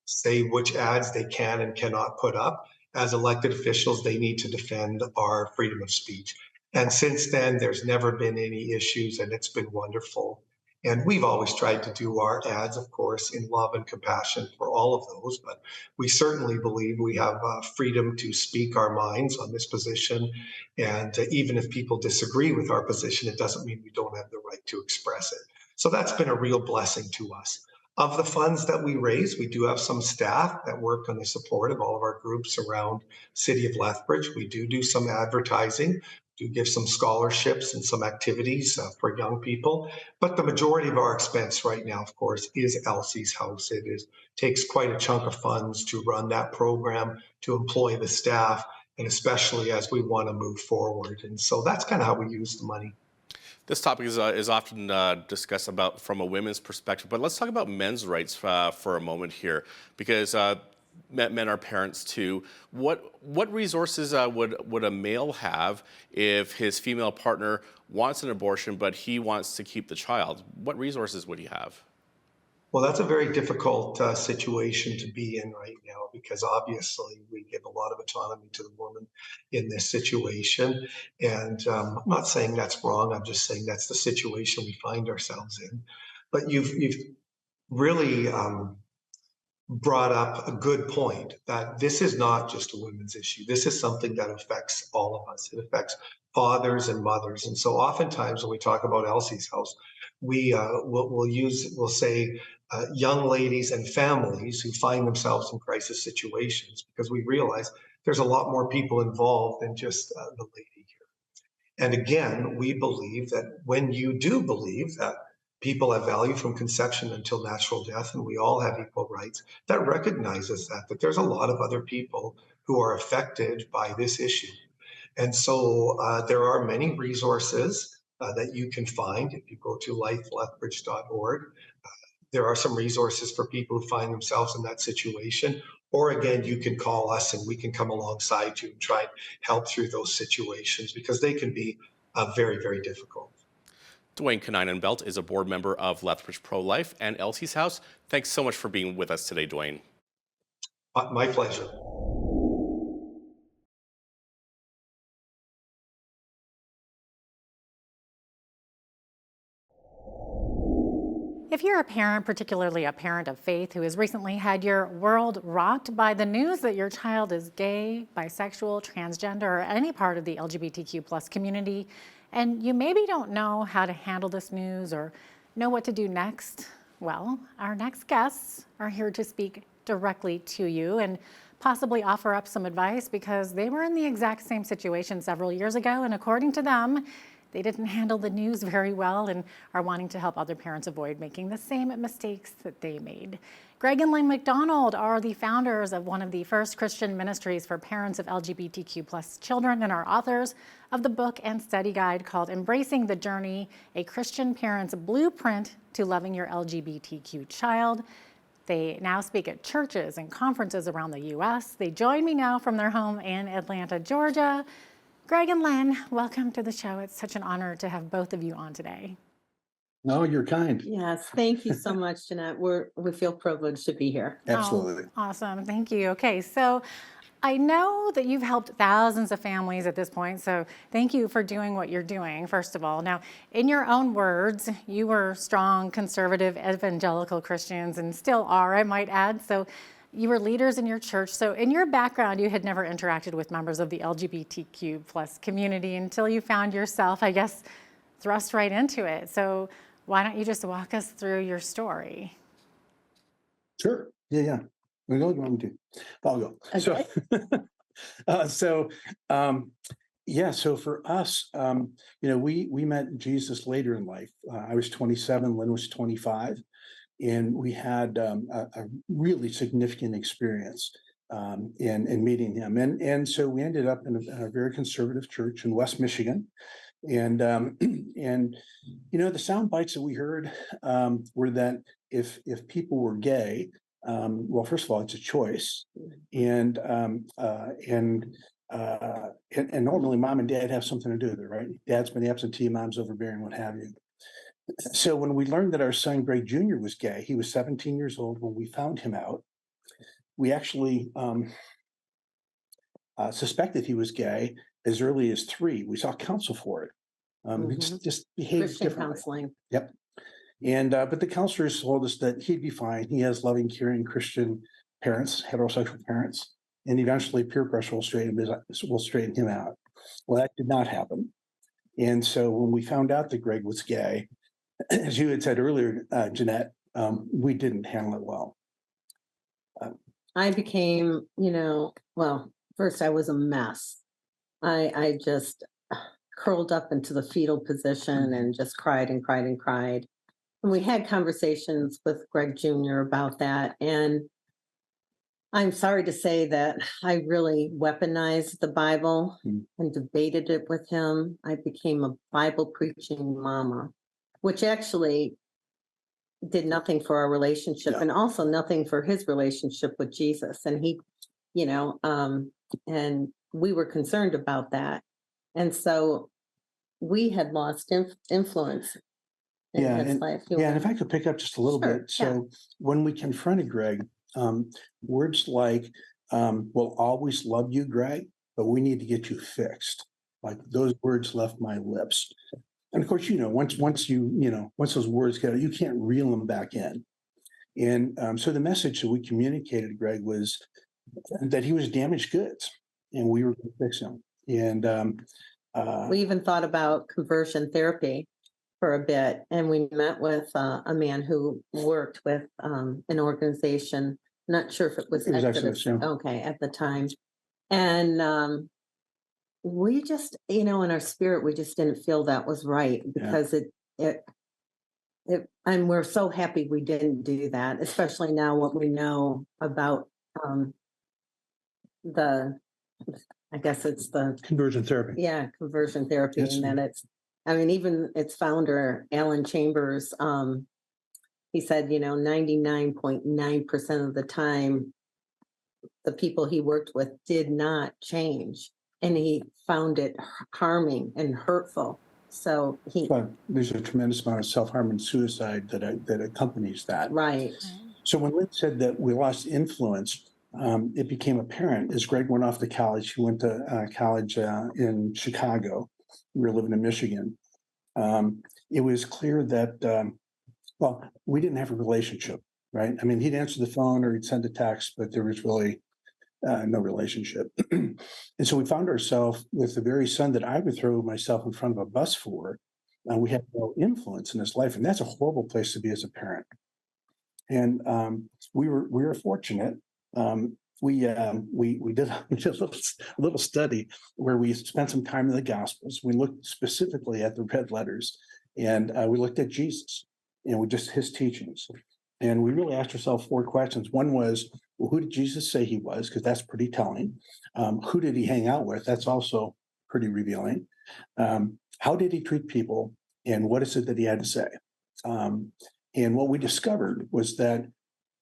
say which ads they can and cannot put up. As elected officials, they need to defend our freedom of speech. And since then, there's never been any issues, and it's been wonderful. And we've always tried to do our ads, of course, in love and compassion for all of those. But we certainly believe we have freedom to speak our minds on this position. And even if people disagree with our position, it doesn't mean we don't have the right to express it. So that's been a real blessing to us. Of the funds that we raise, we do have some staff that work on the support of all of our groups around City of Lethbridge. We do some advertising, do give some scholarships and some activities for young people. But the majority of our expense right now, of course, is Elsie's House. It takes quite a chunk of funds to run that program, to employ the staff, and especially as we want to move forward. And so that's kind of how we use the money. This topic is often discussed about from a women's perspective, but let's talk about men's rights for a moment here, because men are parents too. What resources would a male have if his female partner wants an abortion, but he wants to keep the child? What resources would he have? Well, that's a very difficult situation to be in right now, because obviously we give a lot of autonomy to the woman in this situation. And I'm not saying that's wrong. I'm just saying that's the situation we find ourselves in. But you've really brought up a good point that this is not just a women's issue. This is something that affects all of us. It affects fathers and mothers. And so oftentimes when we talk about Elsie's House, we'll say young ladies and families who find themselves in crisis situations, because we realize there's a lot more people involved than just the lady here. And again, we believe that when you do believe that people have value from conception until natural death, and we all have equal rights, that recognizes that there's a lot of other people who are affected by this issue. And so there are many resources that you can find if you go to lethbridge.org. There are some resources for people who find themselves in that situation. Or again, you can call us and we can come alongside you and try and help through those situations because they can be very, very difficult. Dwayne Kinainen-Belt is a board member of Lethbridge Pro-Life and Elsie's House. Thanks so much for being with us today, Dwayne. My pleasure. If you're a parent, particularly a parent of faith, who has recently had your world rocked by the news that your child is gay, bisexual, transgender, or any part of the LGBTQ+ community, and you maybe don't know how to handle this news or know what to do next, well, our next guests are here to speak directly to you and possibly offer up some advice because they were in the exact same situation several years ago, and according to them, they didn't handle the news very well and are wanting to help other parents avoid making the same mistakes that they made. Greg and Lynn McDonald are the founders of one of the first Christian ministries for parents of LGBTQ+ children and are authors of the book and study guide called Embracing the Journey, a Christian Parent's Blueprint to Loving Your LGBTQ Child. They now speak at churches and conferences around the U.S. They join me now from their home in Atlanta, Georgia. Greg and Lynn, welcome to the show. It's such an honor to have both of you on today. No, you're kind. Yes, thank you so much, Jeanette. We feel privileged to be here. Absolutely. Oh, awesome. Thank you. Okay, so I know that you've helped thousands of families at this point, so thank you for doing what you're doing, first of all. Now, in your own words, you were strong, conservative, evangelical Christians, and still are, I might add. So you were leaders in your church. So in your background, you had never interacted with members of the LGBTQ+ community until you found yourself, I guess, thrust right into it. So why don't you just walk us through your story? Sure. Yeah. We go. You want me to? I'll go. Okay. So for us, we met Jesus later in life. I was 27, Lynn was 25. And we had a really significant experience in meeting him. And so we ended up in a very conservative church in West Michigan. And the sound bites that we heard were that if people were gay, well, first of all, it's a choice. And normally mom and dad have something to do with it, right? Dad's been absentee, mom's overbearing, what have you. So when we learned that our son Greg Jr. was gay, he was 17 years old when we found him out. We actually suspected he was gay as early as 3. We saw counsel for it. He just behaved Christian differently. counseling. Yep. And but the counselors told us that he'd be fine. He has loving, caring Christian parents, heterosexual parents, and eventually peer pressure will straighten him out. Well, that did not happen. And so when we found out that Greg was gay, as you had said earlier, Jeanette, we didn't handle it well. I became, first I was a mess. I just curled up into the fetal position and just cried and cried and cried. And we had conversations with Greg Jr. about that. And I'm sorry to say that I really weaponized the Bible and debated it with him. I became a Bible preaching mama, which actually did nothing for our relationship and also nothing for his relationship with Jesus. And he, and we were concerned about that. And so we had lost influence in his life. And if I could pick up just a little bit. So when we confronted Greg, words like, we'll always love you, Greg, but we need to get you fixed. Like those words left my lips. And of course, once those words get out, you can't reel them back in. And so the message that we communicated to Greg was that he was damaged goods and we were going to fix him. And we even thought about conversion therapy for a bit. And we met with a man who worked with an organization, not sure if it was Exodus, okay, at the time. And we just, in our spirit, we just didn't feel that was right because and we're so happy we didn't do that, especially now what we know about I guess it's the Conversion therapy. conversion therapy, Yes. and then even its founder, Alan Chambers, he said, 99.9% of the time, the people he worked with did not change, and he found it harming and hurtful. So But there's a tremendous amount of self-harm and suicide that accompanies that. Right. So when Lynn said that we lost influence, it became apparent as Greg went off to college. He went to college in Chicago. We were living in Michigan. It was clear that, we didn't have a relationship, right? I mean, he'd answer the phone or he'd send a text, but there was really no relationship. And so we found ourselves with the very son that I would throw myself in front of a bus for. We had no influence in his life, and that's a horrible place to be as a parent. And we were fortunate. We did a little study where we spent some time in the Gospels. We looked specifically at the red letters, and we looked at Jesus and just his teachings. And we really asked ourselves 4 questions. One was, well, who did Jesus say he was? Because that's pretty telling. Who did he hang out with? That's also pretty revealing. How did he treat people? And what is it that he had to say? And what we discovered was that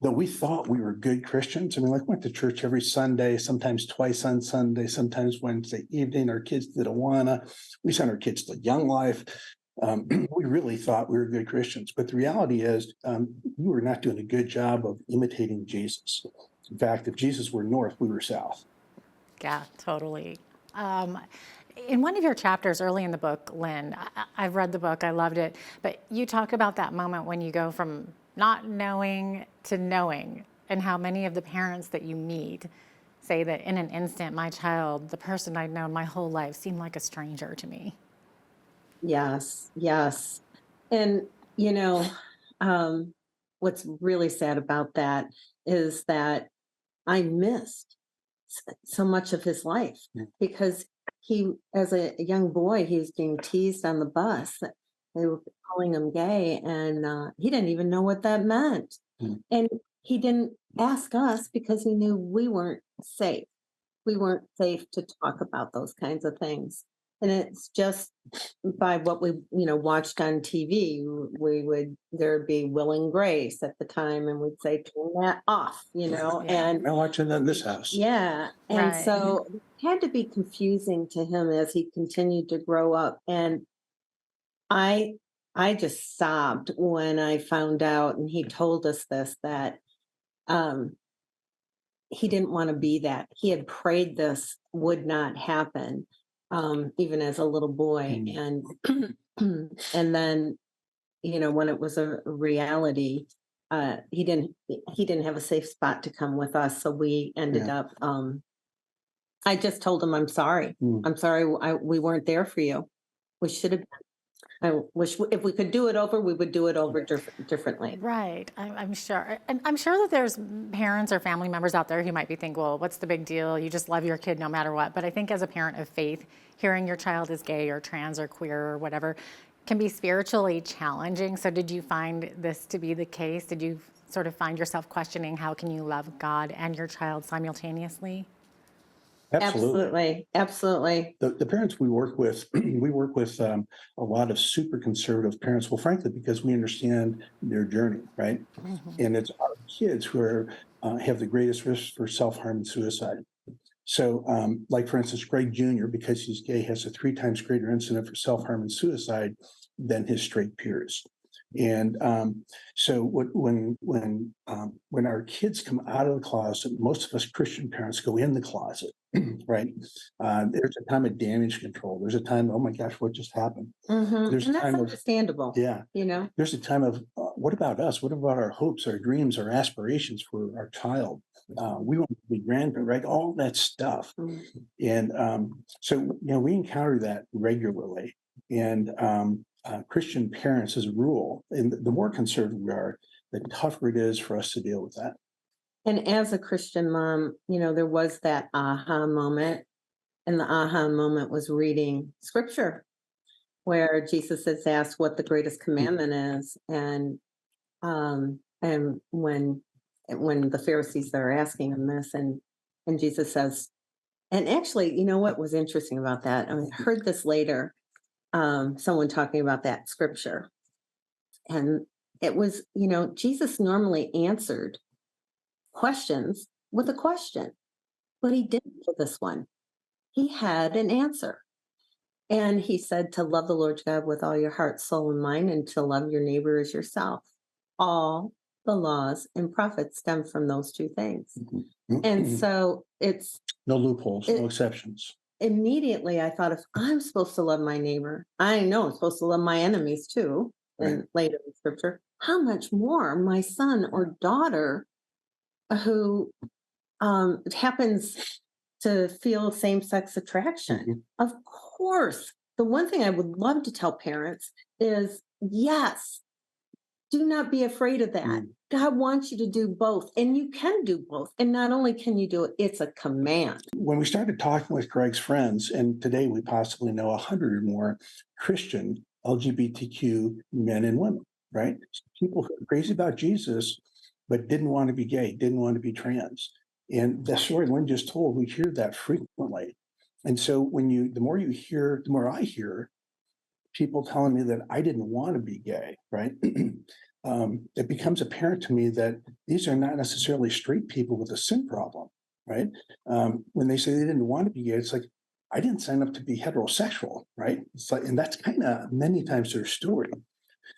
though we thought we were good Christians, I mean, like went to church every Sunday, sometimes twice on Sunday, sometimes Wednesday evening. Our kids did Awana. We sent our kids to Young Life. We really thought we were good Christians, but the reality is we were not doing a good job of imitating Jesus. In fact, if Jesus were north, we were south. Yeah, totally. In one of your chapters early in the book, Lynn, I've read the book, I loved it, but you talk about that moment when you go from not knowing to knowing, and how many of the parents that you meet say that in an instant, my child, the person I'd known my whole life, seemed like a stranger to me. Yes, yes. And, what's really sad about that is that I missed so much of his life because he, as a young boy, he was being teased on the bus. They were calling him gay, and he didn't even know what that meant. And he didn't ask us because he knew we weren't safe. We weren't safe to talk about those kinds of things. And it's just by what we, watched on TV, there'd be Will and Grace at the time, and we'd say, turn that off, and I'm watching that in this house. yeah. And so it had to be confusing to him as he continued to grow up. And I just sobbed when I found out, and he told us this, that he didn't want to be that. He had prayed this would not happen, even as a little boy. And and then, when it was a reality, he didn't have a safe spot to come with us. So we ended up, I just told him, I'm sorry. I'm sorry we weren't there for you. We should have been. I wish if we could do it over, we would do it over differently. Right. I'm sure. And I'm sure that there's parents or family members out there who might be thinking, well, what's the big deal? You just love your kid no matter what. But I think as a parent of faith, hearing your child is gay or trans or queer or whatever can be spiritually challenging. So did you find this to be the case? Did you sort of find yourself questioning how can you love God and your child simultaneously? Absolutely. The parents we work with, a lot of super conservative parents. Well, frankly, because we understand their journey, right? And it's our kids who have the greatest risk for self-harm and suicide. So, like for instance, Greg Jr., because he's gay, has a 3 times greater incident for self-harm and suicide than his straight peers. And so when our kids come out of the closet, most of us Christian parents go in the closet, right? There's a time of damage control. There's a time, oh my gosh, what just happened? There's And a that's time understandable. There's a time of what about us? What about our hopes, our dreams, our aspirations for our child? We want to be grandparents, right? All that stuff. And so we encounter that regularly. And Christian parents, as a rule, and the more conservative we are, the tougher it is for us to deal with that. And as a Christian mom, there was that aha moment. And the aha moment was reading scripture where Jesus is asked what the greatest commandment is. And when the Pharisees are asking him this, and Jesus says, And actually, you know what was interesting about that? I heard this later, someone talking about that scripture. And it was, Jesus normally answered questions with a question, but he didn't for this one. He had an answer. And he said to love the Lord God with all your heart, soul, and mind, and to love your neighbor as yourself. All the laws and prophets stem from those two things. And so it's no loopholes, no exceptions. Immediately I thought, if I'm supposed to love my neighbor, I know I'm supposed to love my enemies too. And later in scripture, how much more my son or daughter who happens to feel same-sex attraction. Of course, the one thing I would love to tell parents is, yes, do not be afraid of that. God wants you to do both, and you can do both. And not only can you do it, it's a command. When we started talking with Greg's friends, and today we possibly know 100 or more Christian LGBTQ men and women, right? People who are crazy about Jesus, but didn't want to be gay, didn't want to be trans. And the story Lynn just told, we hear that frequently. And so the more you hear, the more I hear people telling me that I didn't want to be gay, right? It becomes apparent to me that these are not necessarily straight people with a sin problem, right? When they say they didn't want to be gay, it's like, I didn't sign up to be heterosexual, right? It's like, and that's kind of many times their story.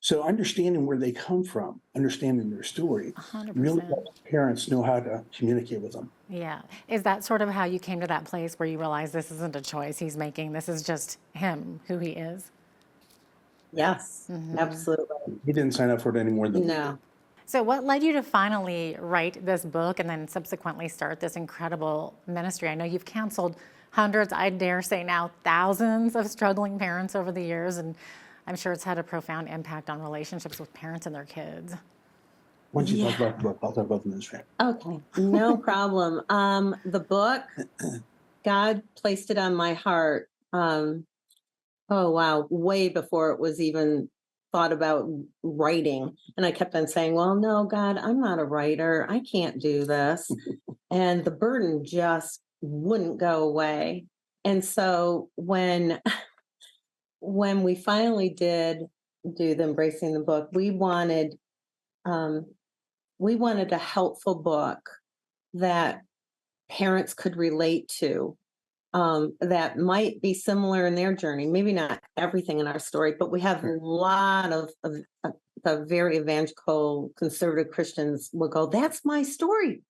So understanding where they come from, understanding their story, 100%. really helps parents know how to communicate with them. Yeah. Is that sort of how you came to that place where you realize this isn't a choice he's making, this is just him, who he is? Yes, absolutely. He didn't sign up for it any more than No. So what led you to finally write this book and then subsequently start this incredible ministry? I know you've counseled hundreds, I dare say now thousands of struggling parents over the years, and I'm sure it's had a profound impact on relationships with parents and their kids. Once you talk about the book, I'll talk about the ministry. Okay, no problem. The book, God placed it on my heart. Oh, wow, way before it was even thought about writing. And I kept on saying, well, no, God, I'm not a writer. I can't do this. And the burden just wouldn't go away. And so when we finally did do the Embracing the Book, we wanted a helpful book that parents could relate to, that might be similar in their journey. Maybe not everything in our story, but we have a lot of very evangelical, conservative Christians will go, that's my story.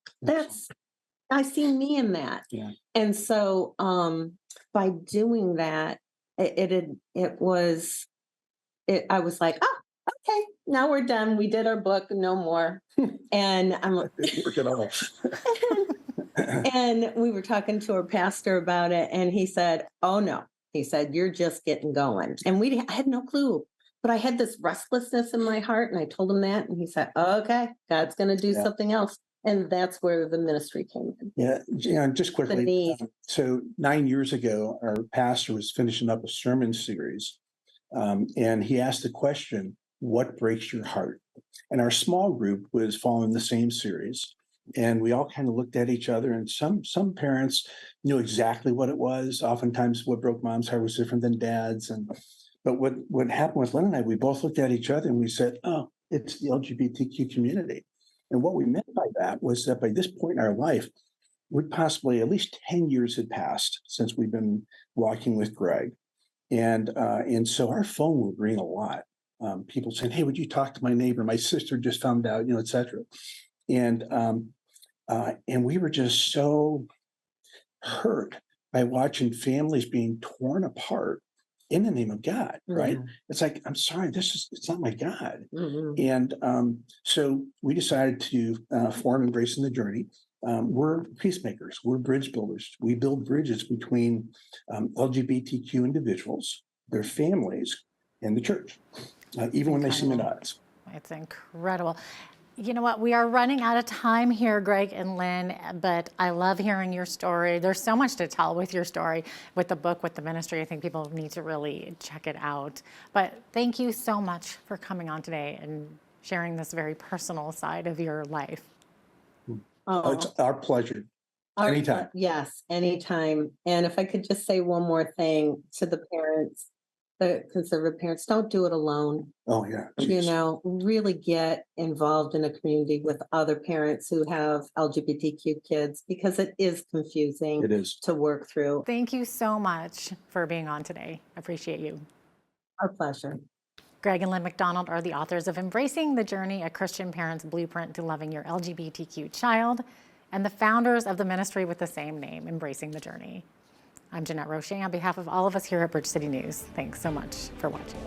I see me in that. Yeah. And so by doing that, I was like, oh, okay, now we're done. We did our book, no more. And I'm Work it off. And we were talking to our pastor about it, and he said, oh no, he said, you're just getting going. And I had no clue, but I had this restlessness in my heart, and I told him that, and he said, okay, God's going to do something else. And that's where the ministry came in. Yeah, just quickly. So 9 years ago, our pastor was finishing up a sermon series, and he asked the question, what breaks your heart? And our small group was following the same series. And we all kind of looked at each other, and some parents knew exactly what it was. Oftentimes what broke mom's heart was different than dad's. But what happened with Lynn and I, we both looked at each other and we said, oh, it's the LGBTQ community. And what we meant by that was that by this point in our life, we'd possibly at least 10 years had passed since we've been walking with Greg. And so our phone would ring a lot. People saying, hey, would you talk to my neighbor? My sister just found out, et cetera. And we were just so hurt by watching families being torn apart in the name of God, right? It's like, I'm sorry, it's not my God. And so we decided to form Embracing the Journey. We're peacemakers, we're bridge builders. We build bridges between LGBTQ individuals, their families, and the church, even when they seem at odds. It's incredible. You know what? We are running out of time here, Greg and Lynn, but I love hearing your story. There's so much to tell with your story, with the book, with the ministry. I think people need to really check it out. But thank you so much for coming on today and sharing this very personal side of your life. Oh, it's our pleasure. Anytime. Yes, anytime. And if I could just say one more thing to the parents, the conservative parents, don't do it alone. Oh, yeah. You know, really get involved in a community with other parents who have LGBTQ kids, because it is confusing It is. to work through. Thank you so much for being on today. Appreciate you. Our pleasure. Greg and Lynn McDonald are the authors of Embracing the Journey, a Christian Parent's Blueprint to Loving Your LGBTQ Child, and the founders of the ministry with the same name, Embracing the Journey. I'm Jeanette Roche on behalf of all of us here at Bridge City News. Thanks so much for watching.